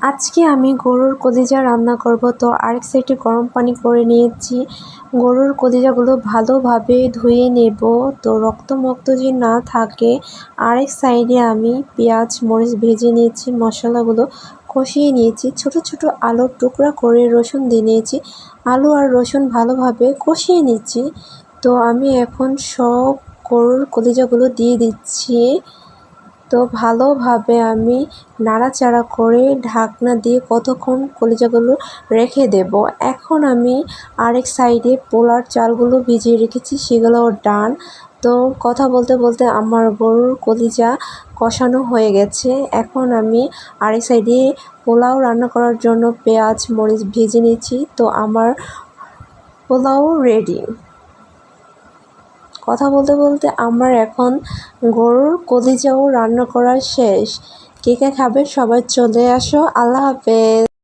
আজকে আমি গরুর কলিজা রান্না করব। তো আরেক সাইডে গরম পানি করে নিয়েছি। গরুর কলিজাগুলো ভালোভাবে ধুয়ে নেব, তো রক্ত যে না থাকে। আরেক সাইডে আমি পেঁয়াজ মরিচ ভেজে নিয়েছি, মশলাগুলো কষিয়ে নিয়েছি। ছোট ছোট আলুর টুকরা করে রসুন দিয়ে নিয়েছি। আলু আর রসুন ভালোভাবে কষিয়ে নিচ্ছি। তো আমি এখন সব গরুর কলিজাগুলো দিয়ে দিচ্ছি। তো ভালোভাবে আমি নাড়াচাড়া করে ঢাকনা দিয়ে কতক্ষণ কলিজাগুলো রেখে দেব। এখন আমি আরেক সাইডে পোলার চালগুলো ভিজিয়ে রেখেছি, সেগুলোও ডান। তো কথা বলতে বলতে আমার গরুর কলিজা কষানো হয়ে গেছে। এখন আমি আরেক সাইডে পোলাও রান্না করার জন্য পেঁয়াজ মরিচ ভেজে নিয়েছি। তো আমার পোলাও রেডি। কথা বলতে বলতে আমার এখন গরুর কলিজাও রান্না করা শেষ। কে কে খাবে সবাই চলে আসো। আল্লাহ হাফেজ।